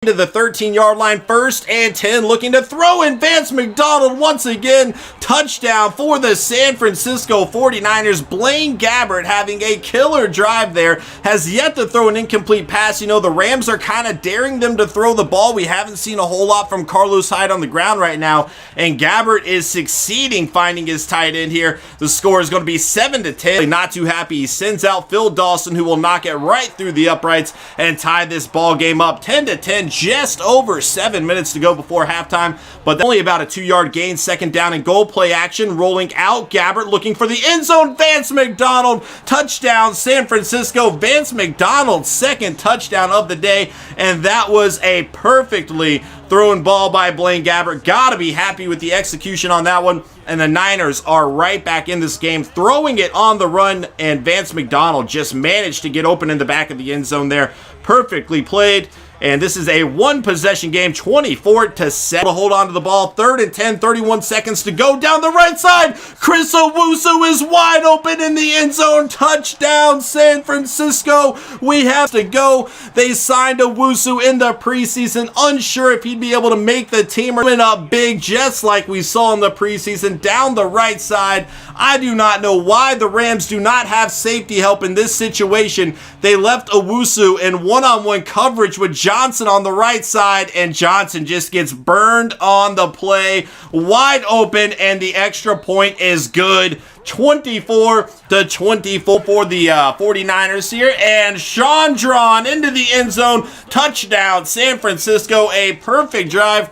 to the 13-yard line, 1st and 10, looking to throw in. Vance McDonald once again, touchdown for the San Francisco 49ers. Blaine Gabbert having a killer drive there, has yet to throw an incomplete pass. You know, the Rams are kind of daring them to throw the ball. We haven't seen a whole lot from Carlos Hyde on the ground right now, and Gabbert is succeeding finding his tight end here. The score is going to be 7-10. Not too happy. He sends out Phil Dawson, who will knock it right through the uprights and tie this ball game up 10-10. Just over 7 minutes to go before halftime, but only about a 2-yard gain. 2nd down and goal, play action, rolling out. Gabbert looking for the end zone. Vance McDonald, touchdown San Francisco. Vance McDonald's 2nd touchdown of the day, and that was a perfectly thrown ball by Blaine Gabbert. Gotta be happy with the execution on that one. And the Niners are right back in this game, throwing it on the run, and Vance McDonald just managed to get open in the back of the end zone there. Perfectly played. And this is a one-possession game, 24-7. To hold on to the ball, 3rd and 10, 31 seconds to go down the right side. Chris Owusu is wide open in the end zone. Touchdown, San Francisco. We have to go. They signed Owusu in the preseason, unsure if he'd be able to make the team or win up big, just like we saw in the preseason. Down the right side, I do not know why the Rams do not have safety help in this situation. They left Owusu in one-on-one coverage with Johnson on the right side, and Johnson just gets burned on the play, wide open, and the extra point is good. 24-24 for the 49ers here, and Sean Drawn into the end zone, touchdown San Francisco. A perfect drive,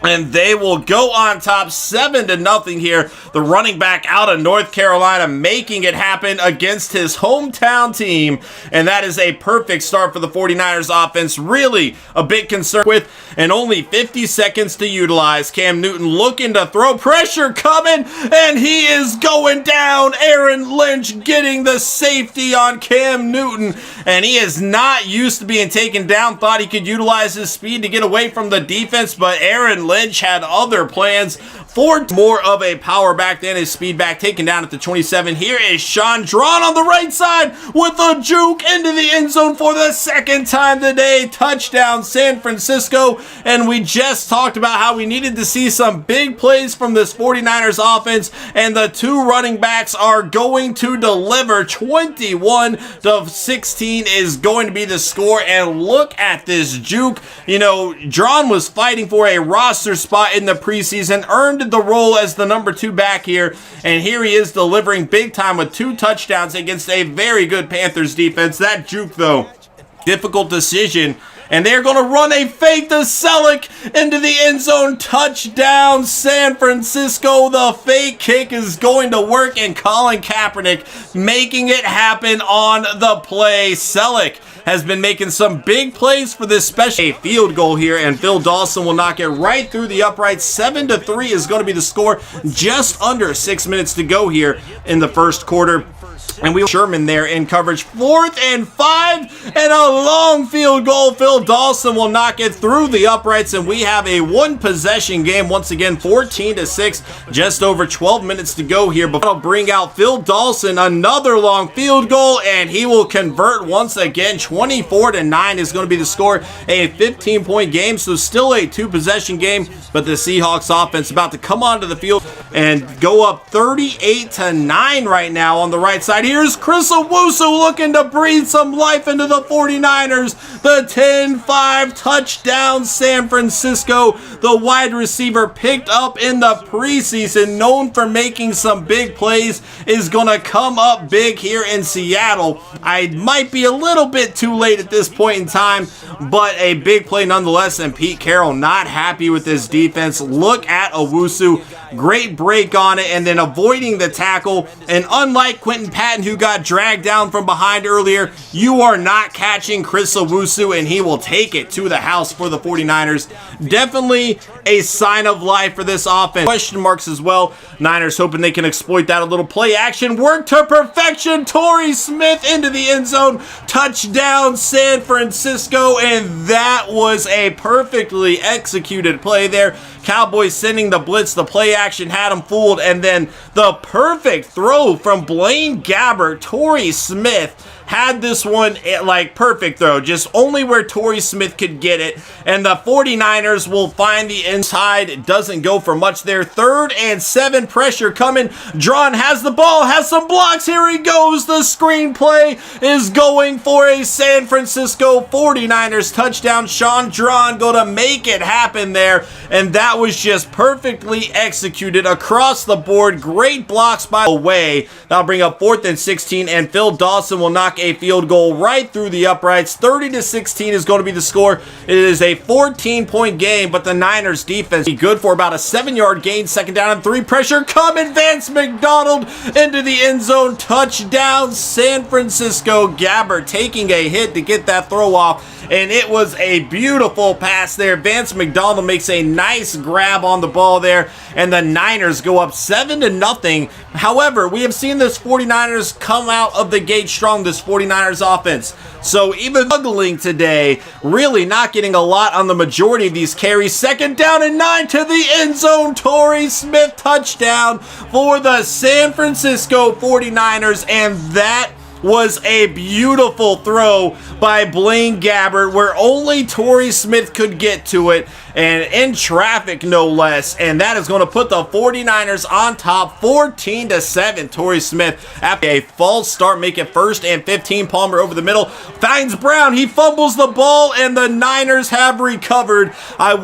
and they will go on top 7-0 here. The running back out of North Carolina making it happen against his hometown team, and that is a perfect start for the 49ers offense. Really a big concern with, and only 50 seconds to utilize. Cam Newton looking to throw, pressure coming, and he is going down. Aaron Lynch getting the safety on Cam Newton, and he is not used to being taken down. Thought he could utilize his speed to get away from the defense, but Aaron Lynch had other plans. Ford more of a power back than his speed back, taken down at the 27. Here is Sean Drawn on the right side with a juke into the end zone for the 2nd time today. Touchdown San Francisco. And we just talked about how we needed to see some big plays from this 49ers offense, and the 2 running backs are going to deliver. 21-16 is going to be the score, and look at this juke. You know, Drawn was fighting for a roster spot in the preseason, earned the role as the number 2 back here, and here he is delivering big time with 2 touchdowns against a very good Panthers defense. That juke, though, difficult decision, and they're going to run a fake to Selleck into the end zone. Touchdown San Francisco. The fake kick is going to work, and Colin Kaepernick making it happen on the play. Selleck has been making some big plays for this special field goal here, and Phil Dawson will knock it right through the uprights. 7-3 is going to be the score. Just under 6 minutes to go here in the first quarter. And we Sherman there in coverage. 4th and 5 and a long field goal. Phil Dawson will knock it through the uprights, and we have a one-possession game once again, 14-6. Just over 12 minutes to go here. But I'll bring out Phil Dawson, another long field goal, and he will convert once again. 24-9 is going to be the score. A 15-point game, so still a 2-possession game. But the Seahawks offense about to come onto the field and go up 38-9 right now on the right side. Here's Chris Owusu looking to breathe some life into the 49ers. The 10-5 touchdown San Francisco. The wide receiver picked up in the preseason, known for making some big plays, is going to come up big here in Seattle. I might be a little bit too late at this point in time, but a big play nonetheless, and Pete Carroll not happy with this defense. Look at Owusu. Great break on it, and then avoiding the tackle. And unlike Quentin Patton, who got dragged down from behind earlier, you are not catching Chris Owusu, and he will take it to the house for the 49ers. Definitely a sign of life for this offense. Question marks as well. Niners hoping they can exploit that. A little play action. Work to perfection. Torrey Smith into the end zone. Touchdown San Francisco, and that was a perfectly executed play there. Cowboys sending the blitz. The play action had him fooled, and then the perfect throw from Blaine Gabbert. Torrey Smith had this one like perfect throw, just only where Torrey Smith could get it, and the 49ers will find the inside. It doesn't go for much there. 3rd and 7, pressure coming. Drawn has the ball, has some blocks. Here he goes. The screenplay is going for a San Francisco 49ers touchdown. Sean Drawn going to make it happen there, and that was just perfectly executed across the board. Great blocks by the way. That'll bring up 4th and 16, and Phil Dawson will knock a field goal right through the uprights. 30-16 is going to be the score. It is a 14-point game, but the Niners defense be good for about a 7-yard gain. 2nd down and 3, pressure coming. Vance McDonald into the end zone. Touchdown, San Francisco. Gabbert taking a hit to get that throw off, and it was a beautiful pass there. Vance McDonald makes a nice grab on the ball there, and the Niners go up 7-0. However, we have seen this 49ers come out of the gate strong, this 49ers offense. So even struggling today, really not getting a lot on the majority of these carries. 2nd down and 9 to the end zone. Torrey Smith touchdown for the San Francisco 49ers, and that was a beautiful throw by Blaine Gabbert where only Torrey Smith could get to it, and in traffic no less, and that is going to put the 49ers on top 14-7. Torrey Smith after a false start make it 1st and 15. Palmer over the middle finds Brown, he fumbles the ball, and the Niners have recovered.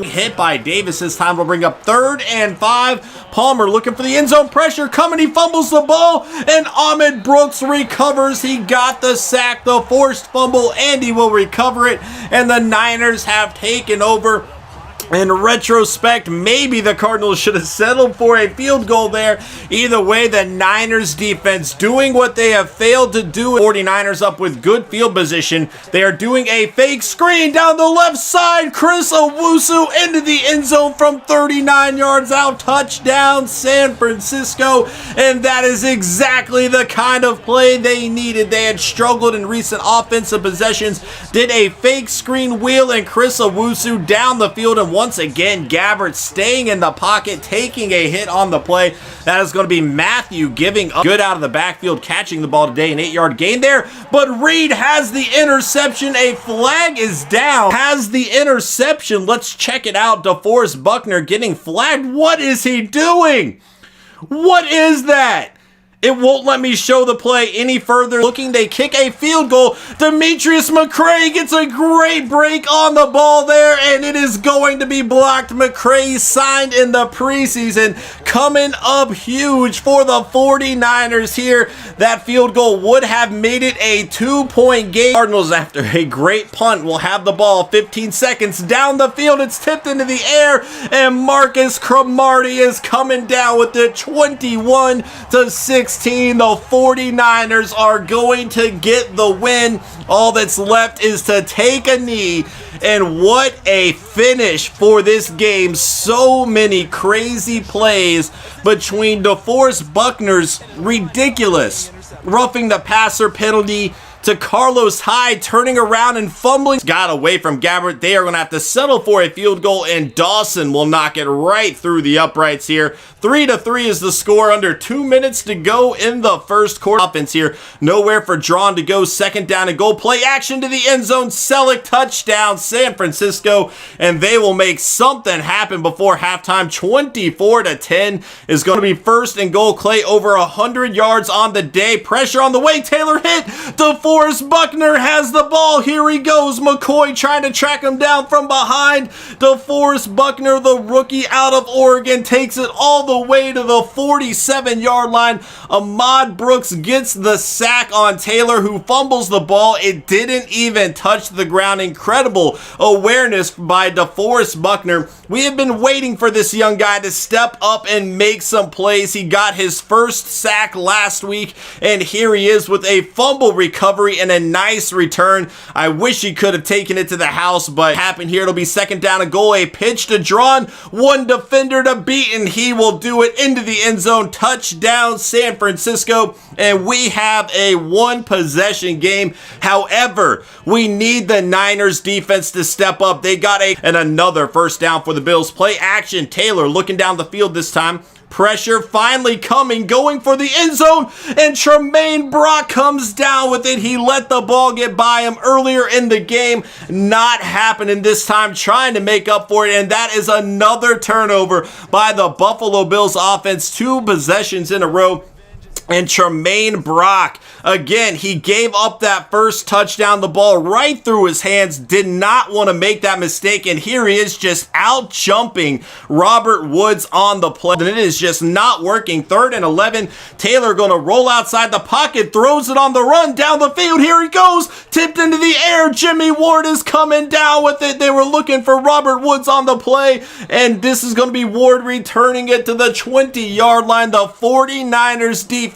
Hit by Davis this time will bring up 3rd and 5. Palmer looking for the end zone, pressure coming, he fumbles the ball, and Ahmed Brooks recovers. He got the sack, the forced fumble, and he will recover it, and the Niners have taken over. In retrospect, maybe the Cardinals should have settled for a field goal there. Either way, the Niners defense doing what they have failed to do. 49ers up with good field position. They are doing a fake screen down the left side. Chris Owusu into the end zone from 39 yards out. Touchdown, San Francisco. And that is exactly the kind of play they needed. They had struggled in recent offensive possessions. Did a fake screen wheel, and Chris Owusu down the field, and once again, Gabbert staying in the pocket, taking a hit on the play. That is going to be Matthew giving up. Good out of the backfield, catching the ball today. An 8-yard gain there, but Reed has the interception. A flag is down. Has the interception. Let's check it out. DeForest Buckner getting flagged. What is he doing? What is that? It won't let me show the play any further. Looking, they kick a field goal. Demetrius McCray gets a great break on the ball there, and it is going to be blocked. McCray signed in the preseason, coming up huge for the 49ers here. That field goal would have made it a 2-point game. Cardinals, after a great punt, will have the ball. 15 seconds down the field. It's tipped into the air, and Marcus Cromartie is coming down with it. 21-6. The 49ers are going to get the win. All that's left is to take a knee, and what a finish for this game. So many crazy plays between DeForest Buckner's ridiculous roughing the passer penalty to Carlos Hyde turning around and fumbling. Got away from Gabbert. They are going to have to settle for a field goal, and Dawson will knock it right through the uprights here. 3-3 is the score. Under 2 minutes to go in the first quarter. Offense here. Nowhere for Drawn to go. 2nd down and goal. Play action to the end zone. Selleck touchdown, San Francisco, and they will make something happen before halftime. 24-10 is going to be 1st and goal. Clay over 100 yards on the day. Pressure on the way. Taylor hit. DeForest Buckner has the ball. Here he goes. McCoy trying to track him down from behind. DeForest Buckner, the rookie out of Oregon, takes it all the way to the 47-yard line. Ahmad Brooks gets the sack on Taylor, who fumbles the ball. It didn't even touch the ground. Incredible awareness by DeForest Buckner. We have been waiting for this young guy to step up and make some plays. He got his first sack last week, and here he is with a fumble recovery and a nice return. I wish he could have taken it to the house, but happened here. It'll be 2nd down and goal. A pitch to Drawn. One defender to beat, and he will do it into the end zone. Touchdown, San Francisco, and we have a 1-possession game. However, we need the Niners defense to step up. They got another 1st down for the Bills. Play action. Taylor looking down the field this time. Pressure finally coming, going for the end zone, and Tremaine Brock comes down with it. He let the ball get by him earlier in the game. Not happening this time, trying to make up for it, and that is another turnover by the Buffalo Bills offense. 2 possessions in a row. And Tremaine Brock, again, he gave up that first touchdown, the ball right through his hands, did not want to make that mistake, and here he is just out jumping Robert Woods on the play, and it is just not working. 3rd and 11, Taylor going to roll outside the pocket, throws it on the run down the field, here he goes, tipped into the air, Jimmy Ward is coming down with it. They were looking for Robert Woods on the play, and this is going to be Ward returning it to the 20-yard line. The 49ers defense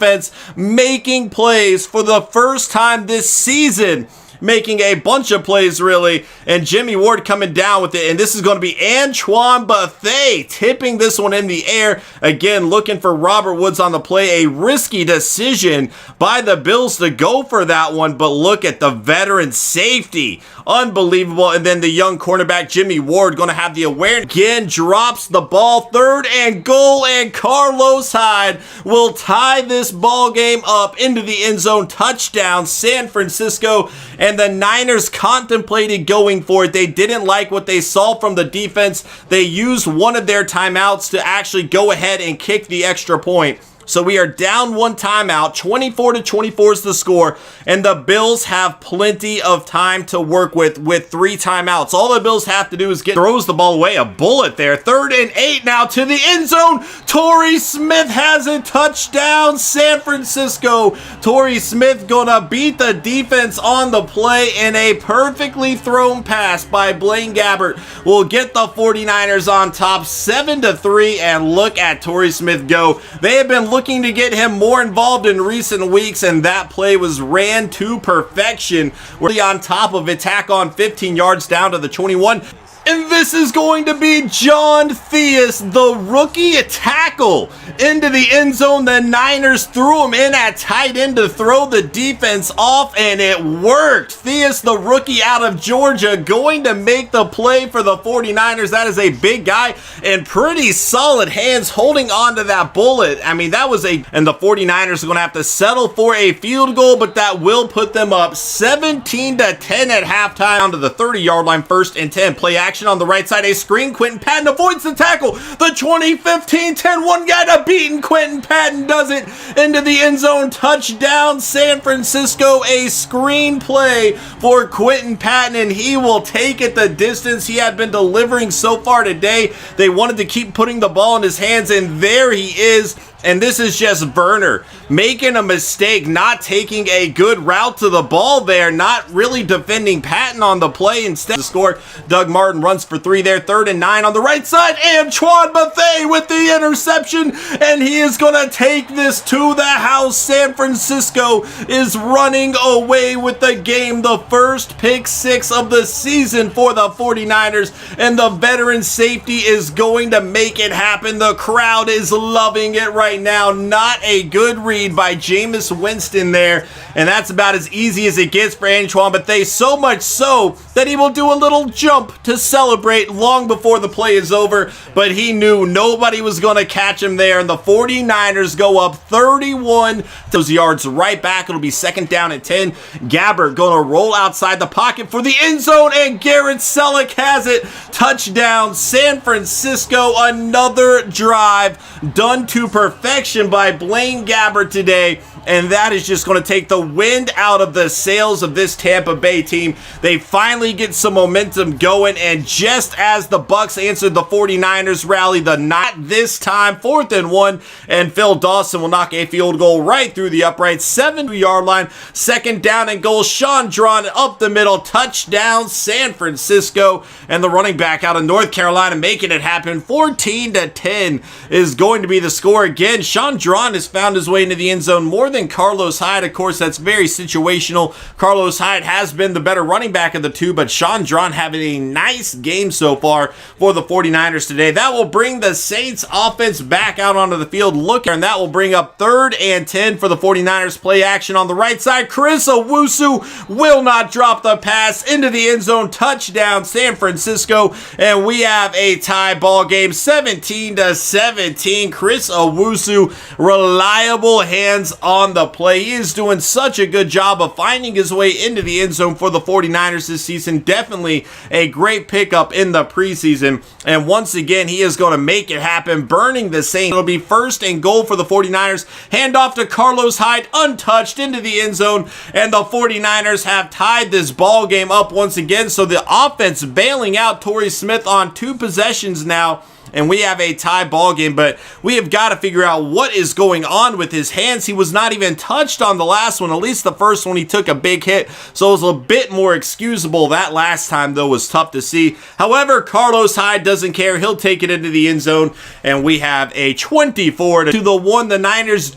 making plays for the first time this season, making a bunch of plays really, and Jimmy Ward coming down with it, and this is going to be Antoine Bethea tipping this one in the air, again looking for Robert Woods on the play. A risky decision by the Bills to go for that one, but look at the veteran safety, unbelievable. And then the young cornerback Jimmy Ward going to have the awareness, again drops the ball. 3rd and goal, and Carlos Hyde will tie this ball game up into the end zone. Touchdown San Francisco. And the Niners contemplated going for it. They didn't like what they saw from the defense. They used one of their timeouts to actually go ahead and kick the extra point. So we are down 1 timeout, 24-24 is the score, and the Bills have plenty of time to work with 3 timeouts. All the Bills have to do is throws the ball away, a bullet there. 3rd and 8 now to the end zone. Torrey Smith has a touchdown, San Francisco. Torrey Smith gonna beat the defense on the play, and a perfectly thrown pass by Blaine Gabbert will get the 49ers on top 7-3, and look at Torrey Smith go. They have been looking to get him more involved in recent weeks, and that play was ran to perfection. We're on top of it, tack on 15 yards down to the 21. And this is going to be John Theus, the rookie tackle, into the end zone. The Niners threw him in at tight end to throw the defense off, and it worked. Theus, the rookie out of Georgia, going to make the play for the 49ers. That is a big guy and pretty solid hands holding on to that bullet. I mean, that was and the 49ers are going to have to settle for a field goal, but that will put them up 17-10 at halftime. Down to the 30-yard line, 1st and 10. Play action on the right side, a screen. Quentin Patton avoids the tackle. The 20-15-10, one guy to beat, and Quentin Patton does it into the end zone. Touchdown San Francisco. A screen play for Quentin Patton, and he will take it the distance he had been delivering so far today. They wanted to keep putting the ball in his hands, and there he is. And this is just Verner making a mistake, not taking a good route to the ball there, not really defending Patton on the play. Instead to score, Doug Martin runs for 3 there. 3rd and 9 on the right side. Antoine Bethea with the interception, and he is going to take this to the house. San Francisco is running away with the game. The first pick 6 of the season for the 49ers, and the veteran safety is going to make it happen. The crowd is loving it right now. Not a good read by Jameis Winston there, and that's about as easy as it gets for Antoine Bethea, so much so that he will do a little jump to celebrate long before the play is over, but he knew nobody was going to catch him there, and the 49ers go up 31. Those yards right back. It'll be 2nd down and 10. Gabbert going to roll outside the pocket for the end zone, and Garrett Selleck has it. Touchdown San Francisco. Another drive done to perfection by Blaine Gabbert today, and that is just going to take the wind out of the sails of this Tampa Bay team. They finally get some momentum going, and just as the Bucks answered the 49ers rally, not this time, 4th and 1, and Phil Dawson will knock a field goal right through the upright, 7-yard line. 2nd down and goal. Sean Drawn up the middle. Touchdown San Francisco, and the running back out of North Carolina making it happen. 14-10 is going to be the score again. Sean Drawn has found his way into the end zone more more than Carlos Hyde. Of course, that's very situational. Carlos Hyde has been the better running back of the two, but Sean Drawn having a nice game so far for the 49ers today. That will bring the Saints offense back out onto the field. Look, and that will bring up 3rd and 10 for the 49ers. Play action on the right side. Chris Owusu will not drop the pass into the end zone. Touchdown, San Francisco, and we have a tie ball game, 17-17. Chris Owusu, reliable hands on the play. He is doing such a good job of finding his way into the end zone for the 49ers this season. Definitely a great pickup in the preseason, and once again, he is going to make it happen, burning the Saints. It'll be 1st and goal for the 49ers. Hand off to Carlos Hyde, untouched into the end zone, and the 49ers have tied this ball game up once again. So the offense bailing out Torrey Smith on 2 possessions now, and we have a tie ball game, but we have got to figure out what is going on with his hands. He was not even touched on the last one. At least the first one he took a big hit, so it was a bit more excusable. That last time, though, was tough to see. However, Carlos Hyde doesn't care. He'll take it into the end zone, and we have a 24-1. The Niners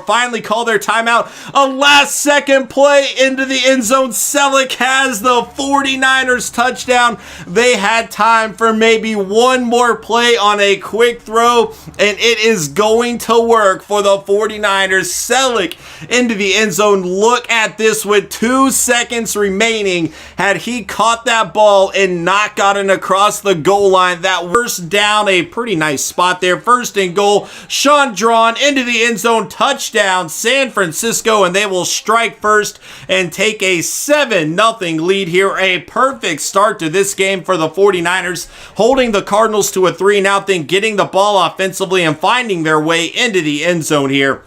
finally call their timeout. A last-second play into the end zone. Selleck has the 49ers touchdown. They had time for maybe one more play on a quick throw, and it is going to work for the 49ers. Selleck into the end zone. Look at this with 2 seconds remaining. Had he caught that ball and not gotten across the goal line, that first down, a pretty nice spot there. 1st and goal. Sean Drawn into the end zone. Touchdown, San Francisco, and they will strike first and take a 7-0 lead here. A perfect start to this game for the 49ers, holding the Cardinals to a 3-0, getting the ball offensively and finding their way into the end zone here.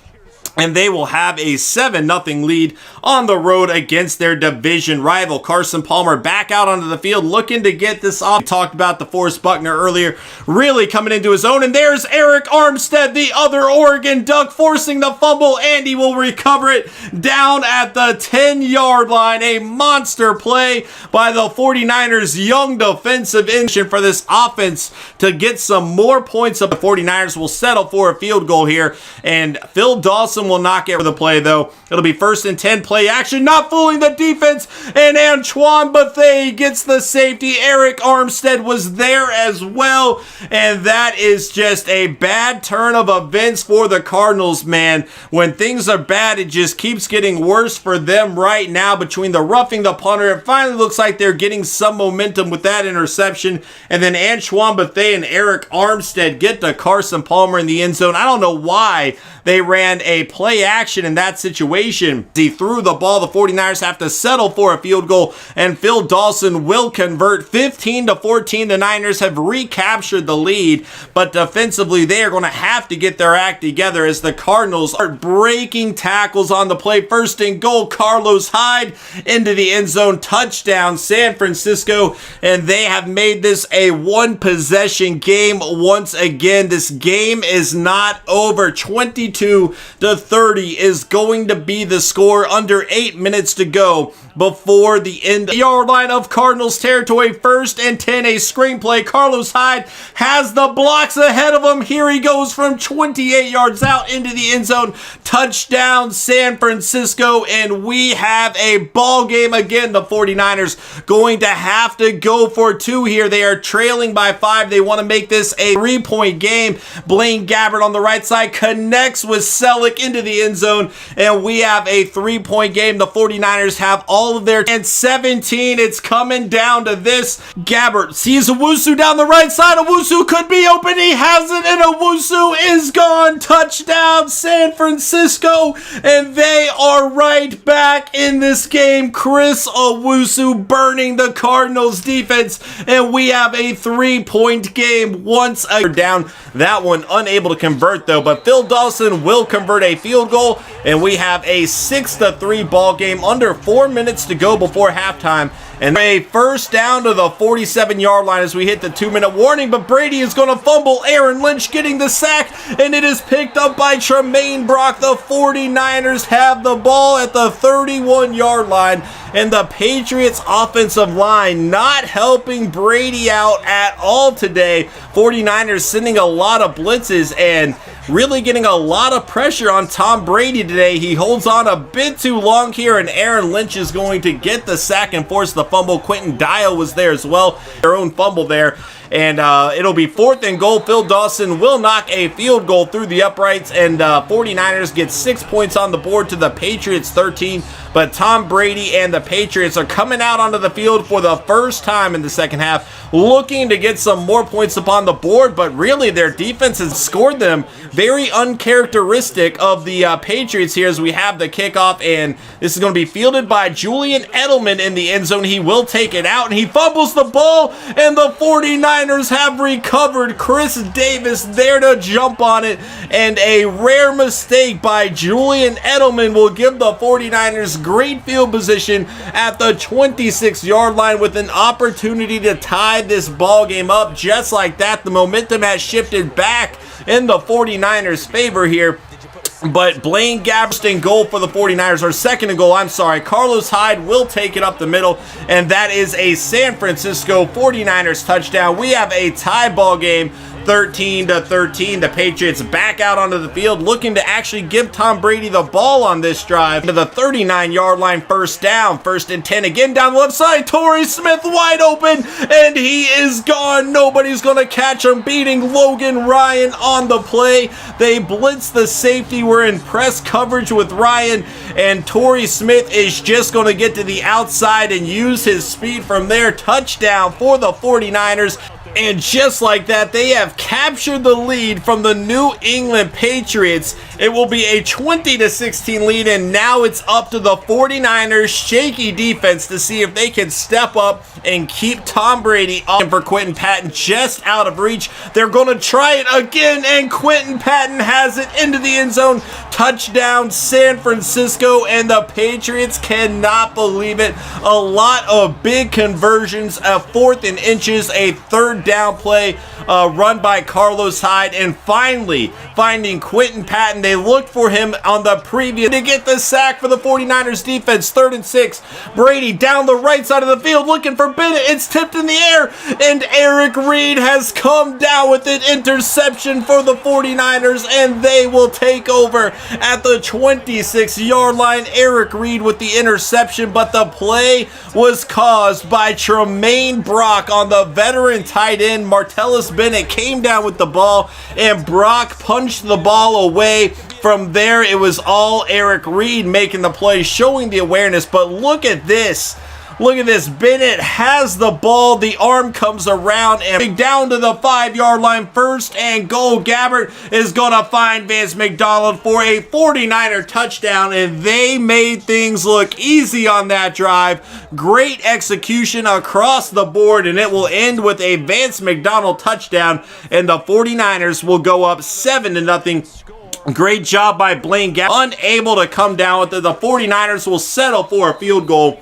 And they will have a 7-0 lead on the road against their division rival. Carson Palmer back out onto the field looking to get this off. We talked about DeForest Buckner earlier, really coming into his own. And there's Eric Armstead, the other Oregon Duck, forcing the fumble, and he will recover it down at the 10-yard line. A monster play by the 49ers' young defensive engine for this offense to get some more points up. The 49ers will settle for a field goal here, and Phil Dawson will not get the play, though. It'll be 1st and 10, play action, not fooling the defense, and Antoine Bethea gets the safety. Eric Armstead was there as well, and that is just a bad turn of events for the Cardinals, man. When things are bad, it just keeps getting worse for them right now. Between the roughing the punter, it finally looks like they're getting some momentum with that interception, and then Antoine Bethea and Eric Armstead get to Carson Palmer in the end zone. I don't know why they ran a play action in that situation. He threw the ball. The 49ers have to settle for a field goal, and Phil Dawson will convert. 15-14. The Niners have recaptured the lead, but defensively, they are going to have to get their act together as the Cardinals are breaking tackles on the play. 1st and goal. Carlos Hyde into the end zone. Touchdown, San Francisco, and they have made this a 1-possession game once again. This game is not over. 22-30 is going to be the score. Under 8 minutes to go before the end of the yard line of Cardinals territory. 1st and 10, a screenplay. Carlos Hyde has the blocks ahead of him. Here he goes from 28 yards out into the end zone. Touchdown, San Francisco, and we have a ball game again. The 49ers going to have to go for 2 here. They are trailing by 5. They want to make this a 3-point game. Blaine Gabbert on the right side connects with Selleck into the end zone, and we have a 3-point game. The 49ers have all of their, and 17, it's coming down to this. Gabbert sees Owusu down the right side. Owusu could be open. He has it, and Owusu is gone. Touchdown, San Francisco, and they are right back in this game. Chris Owusu burning the Cardinals defense, and we have a 3-point game once again. Down that one, unable to convert though, but Phil Dawson will convert a field goal, and we have a 6-3 ball game. Under 4 minutes to go before halftime, and a first down to the 47-yard line as we hit the 2-minute warning, but Brady is going to fumble. Aaron Lynch getting the sack, and it is picked up by Tremaine Brock. The 49ers have the ball at the 31-yard line, and the Patriots offensive line not helping Brady out at all today. 49ers sending a lot of blitzes, and really getting a lot of pressure on Tom Brady today. He holds on a bit too long here, and Aaron Lynch is going to get the sack and force the fumble. Quentin Dial was there as well, their own fumble there. And it'll be 4th and goal. Phil Dawson will knock a field goal through the uprights, and 49ers get 6 points on the board to the Patriots 13. But Tom Brady and the Patriots are coming out onto the field for the first time in the second half, looking to get some more points upon the board, but really their defense has scored them. Very uncharacteristic of the Patriots here as we have the kickoff, and this is going to be fielded by Julian Edelman in the end zone. He will take it out, and he fumbles the ball, and the 49ers have recovered. Chris Davis there to jump on it, and a rare mistake by Julian Edelman will give the 49ers great field position at the 26-yard line with an opportunity to tie this ball game up. Just like that, the momentum has shifted back in the 49ers' favor here. But Blaine Gabbert in goal for the 49ers, or 2nd and goal, I'm sorry. Carlos Hyde will take it up the middle, and that is a San Francisco 49ers touchdown. We have a tie ball game, 13-13. The Patriots back out onto the field, looking to actually give Tom Brady the ball on this drive to the 39-yard line. First down, 1st and 10 again down the left side. Torrey Smith wide open, and he is gone. Nobody's going to catch him, beating Logan Ryan on the play. They blitz the safety. We're in press coverage with Ryan, and Torrey Smith is just going to get to the outside and use his speed from there. Touchdown for the 49ers. And just like that, they have captured the lead from the New England Patriots. It will be a 20-16 lead, and now it's up to the 49ers' shaky defense to see if they can step up and keep Tom Brady up. For Quentin Patton just out of reach. They're going to try it again, and Quentin Patton has it into the end zone. Touchdown San Francisco, and the Patriots cannot believe it. A lot of big conversions, a 4th and inches, a 3rd down play run by Carlos Hyde, and finally finding Quentin Patton. They looked for him on the previous to get the sack for the 49ers defense. 3rd and 6. Brady down the right side of the field looking for Bennett. It's tipped in the air, and Eric Reed has come down with an interception for the 49ers, and they will take over at the 26-yard line. Eric Reed with the interception, but the play was caused by Tremaine Brock on the veteran tight end. Martellus Bennett came down with the ball, and Brock punched the ball away. From there, it was all Eric Reed making the play, showing the awareness. But look at this. Look at this. Bennett has the ball. The arm comes around and down to the 5-yard line. 1st and goal. Gabbert is going to find Vance McDonald for a 49er touchdown, and they made things look easy on that drive. Great execution across the board, and it will end with a Vance McDonald touchdown, and the 49ers will go up 7-0. Great job by Blaine Gabbert. Unable to come down with it. The 49ers will settle for a field goal,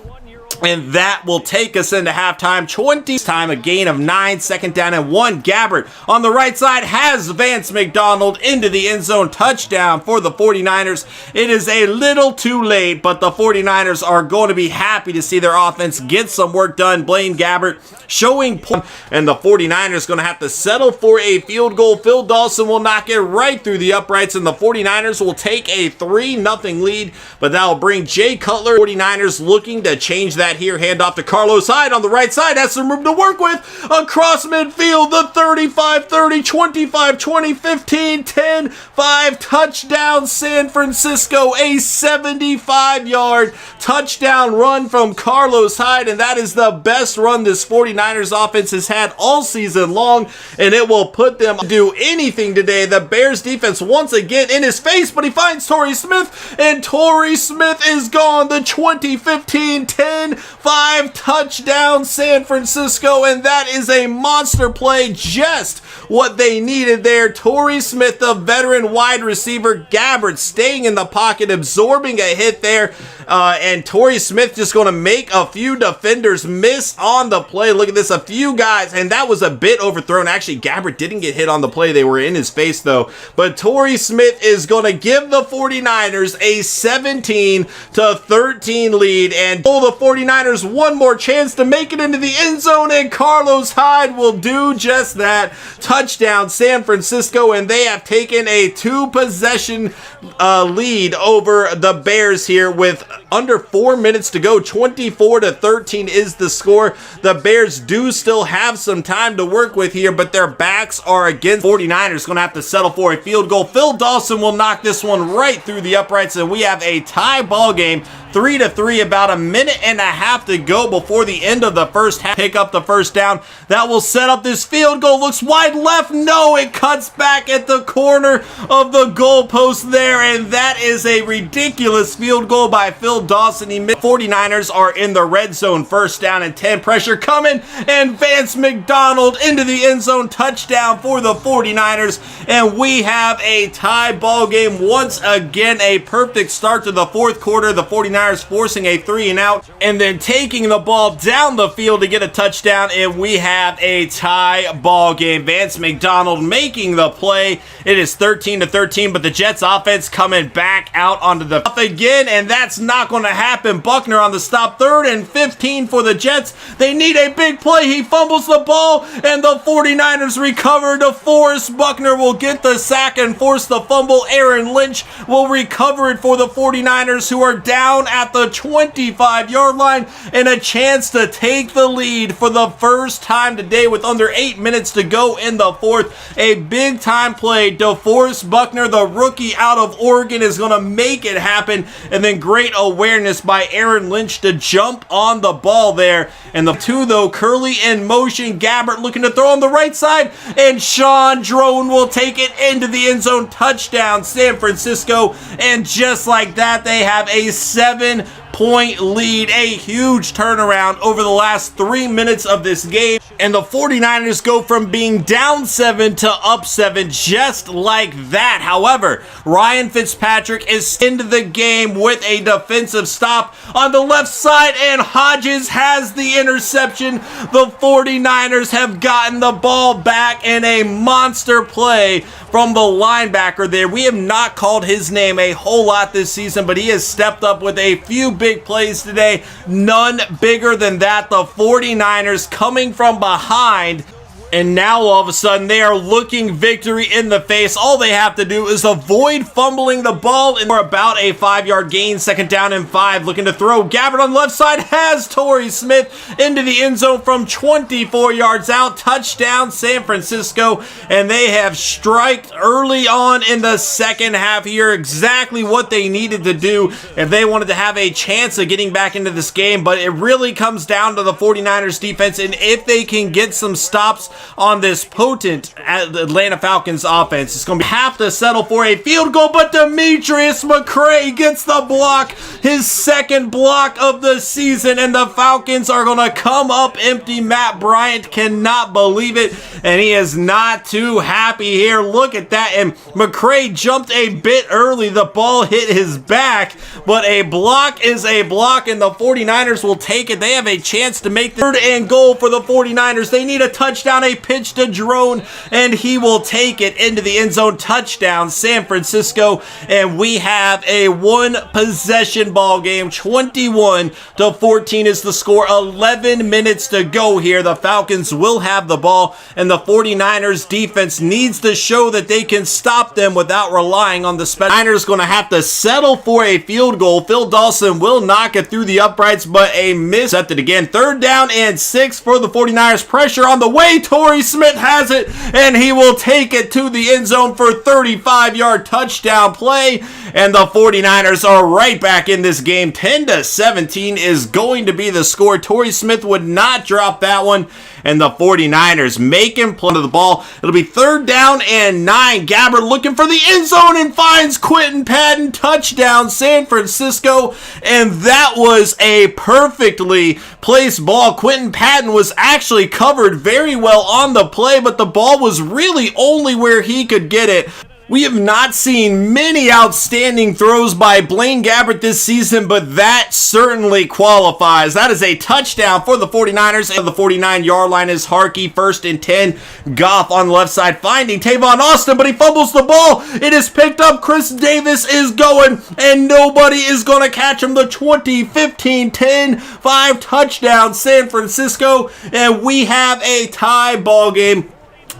and that will take us into halftime. 20 time, a gain of 9, 2nd down and 1. Gabbert on the right side has Vance McDonald into the end zone. Touchdown for the 49ers. It is a little too late, but the 49ers are going to be happy to see their offense get some work done. Blaine Gabbert showing point, and the 49ers going to have to settle for a field goal. Phil Dawson will knock it right through the uprights, and the 49ers will take a 3-0 lead, but that will bring Jay Cutler. 49ers looking to change that here. Hand off to Carlos Hyde on the right side. Has some room to work with. Across midfield, the 35-30, 25-20, 15-10, 5 touchdown San Francisco. A 75-yard touchdown run from Carlos Hyde, and that is the best run this 49ers offense has had all season long, and it will put them to do anything today. The Bears defense once again in his face, but he finds Torrey Smith, and Torrey Smith is gone. The 20-15-10, 5 touchdown San Francisco, and that is a monster play, just what they needed there. Torrey Smith, the veteran wide receiver. Gabbert staying in the pocket, absorbing a hit there, and Torrey Smith just going to make a few defenders miss on the play. Look at this, a few guys, and that was a bit overthrown. Actually, Gabbert didn't get hit on the play. They were in his face, though. But Torrey Smith is going to give the 49ers a 17-13 lead, and the 49ers 49ers one more chance to make it into the end zone, and Carlos Hyde will do just that. Touchdown San Francisco, and they have taken a 2-possession lead over the Bears here with under 4 minutes to go. 24-13 is the score. The Bears do still have some time to work with here, but their backs are against 49ers. Going to have to settle for a field goal. Phil Dawson will knock this one right through the uprights, and we have a tie ball game. 3-3, about a minute and a half to go before the end of the first half. Pick up the first down. That will set up this field goal. Looks wide left. No, it cuts back at the corner of the goalpost there, and that is a ridiculous field goal by Phil Dawson. 49ers are in the red zone. First down and 10. Pressure coming, and Vance McDonald into the end zone. Touchdown for the 49ers, and we have a tie ball game once again. A perfect start to the fourth quarter. The 49ers forcing a 3-and-out and then taking the ball down the field to get a touchdown, and we have a tie ball game. Vance McDonald making the play. It is 13-13, but the Jets offense coming back out onto the again, and that's not going to happen. Buckner on the stop. 3rd and 15 for the Jets. They need a big play. He fumbles the ball, and the 49ers recover. DeForest Buckner will get the sack and force the fumble. Aaron Lynch will recover it for the 49ers, who are down at the 25-yard line, and a chance to take the lead for the first time today with under 8 minutes to go in the fourth. A big time play. DeForest Buckner, the rookie out of Oregon, is going to make it happen, and then great awareness by Aaron Lynch to jump on the ball there. And the two, though, Curley in motion. Gabbert looking to throw on the right side, and Sean Drone will take it into the end zone. Touchdown San Francisco, and just like that, they have a 7-point lead. A huge turnaround over the last 3 minutes of this game, and the 49ers go from being down 7 to up 7 just like that. However, Ryan Fitzpatrick is into the game with a defensive stop on the left side, and Hodges has the interception. The 49ers have gotten the ball back in a monster play from the linebacker there. We have not called his name a whole lot this season, but he has stepped up with a few big plays today. None bigger than that. The 49ers coming from behind, and now all of a sudden they are looking victory in the face. All they have to do is avoid fumbling the ball, and we're about a 5-yard gain. 2nd down and 5. Looking to throw. Gabbert on the left side has Torrey Smith into the end zone from 24 yards out. Touchdown San Francisco, and they have striked early on in the second half here. Exactly what they needed to do if they wanted to have a chance of getting back into this game, but it really comes down to the 49ers defense, and if they can get some stops on this potent Atlanta Falcons offense, it's going to have to settle for a field goal, but Demetrius McCray gets the block, his 2nd block of the season, and the Falcons are going to come up empty. Matt Bryant cannot believe it, and he is not too happy here. Look at that, and McCray jumped a bit early. The ball hit his back, but a block is a block, and the 49ers will take it. They have a chance to make the 3rd and goal for the 49ers. They need a touchdown, a pitch to Drone, and he will take it into the end zone. Touchdown San Francisco, and we have a 1-possession ball game. 21-14 is the score. 11 minutes to go here. The Falcons will have the ball, and the 49ers defense needs to show that they can stop them without relying on the special. Niners going to have to settle for a field goal. Phil Dawson will knock it through the uprights, but a miss. Intercepted again. 3rd down and 6 for the 49ers. Pressure on the way. Torrey Smith has it, and he will take it to the end zone for 35-yard touchdown play, and the 49ers are right back in this game. 10-17 is going to be the score. Torrey Smith would not drop that one, and the 49ers making play to the ball. It'll be 3rd down and 9. Gabbert looking for the end zone and finds Quentin Patton. Touchdown San Francisco, and that was a perfectly placed ball. Quentin Patton was actually covered very well on the play, but the ball was really only where he could get it. We have not seen many outstanding throws by Blaine Gabbert this season, but that certainly qualifies. That is a touchdown for the 49ers, and the 49-yard line is Harkey, 1st and 10. Goff on the left side finding Tavon Austin, but he fumbles the ball. It is picked up. Chris Davis is going, and nobody is going to catch him. The 20, 15, 10, 5 touchdown San Francisco, and we have a tie ball game.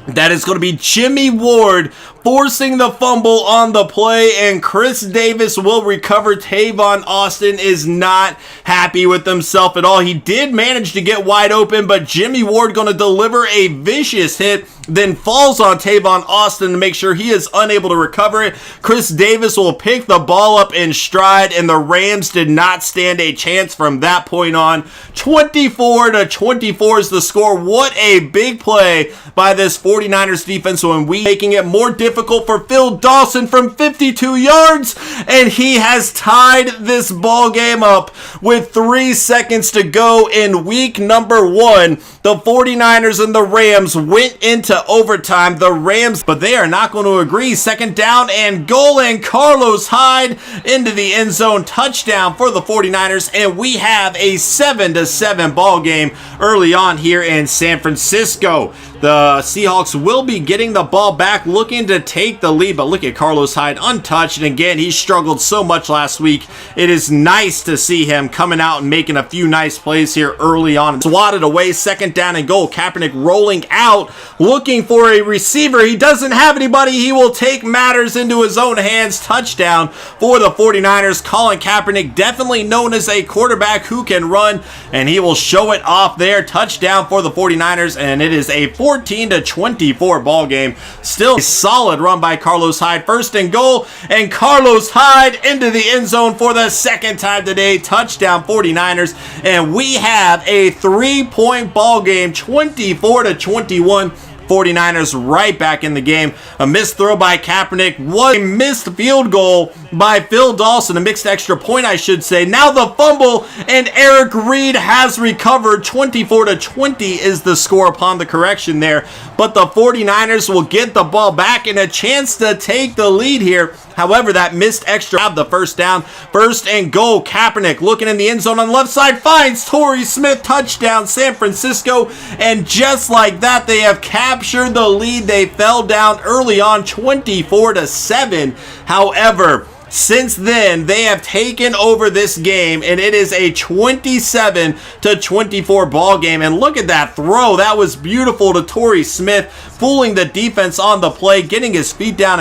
That is going to be Jimmy Ward forcing the fumble on the play, and Chris Davis will recover. Tavon Austin is not happy with himself at all. He did manage to get wide open, but Jimmy Ward going to deliver a vicious hit, then falls on Tavon Austin to make sure he is unable to recover it. Chris Davis will pick the ball up in stride, and the Rams did not stand a chance from that point on. 24-24 is the score. What a big play by this 49ers defense when we making it more difficult for Phil Dawson from 52 yards, and he has tied this ball game up with 3 seconds to go in week number 1. The 49ers and the Rams went into overtime. The Rams, but they are not going to agree. 2nd down and goal, and Carlos Hyde into the end zone. Touchdown for the 49ers, and we have a 7-7 ball game early on here in San Francisco. The Seahawks will be getting the ball back, looking to take the lead, but look at Carlos Hyde untouched, and again, he struggled so much last week. It is nice to see him coming out and making a few nice plays here early on. Swatted away, 2nd down and goal. Kaepernick rolling out, looking for a receiver. He doesn't have anybody. He will take matters into his own hands. Touchdown for the 49ers. Colin Kaepernick, definitely known as a quarterback who can run, and he will show it off there. Touchdown for the 49ers, and it is a 14-24 ball game. Still a solid run by Carlos Hyde. 1st and goal, and Carlos Hyde into the end zone for the 2nd time today. Touchdown 49ers, and we have a 3-point ball game, 24-21. 49ers right back in the game. A missed throw by Kaepernick was a missed field goal by Phil Dawson. A mixed extra point, I should say. Now the fumble, and Eric Reed has recovered. 24-20 is the score upon the correction there. But the 49ers will get the ball back and a chance to take the lead here. However, that missed extra have the 1st down. 1st and goal. Kaepernick looking in the end zone on the left side, finds Torrey Smith. Touchdown San Francisco, and just like that, they have captured the lead. They fell down early on, 24-7. However, since then, they have taken over this game, and it is a 27-24 ball game. And look at that throw. That was beautiful to Torrey Smith, fooling the defense on the play, getting his feet down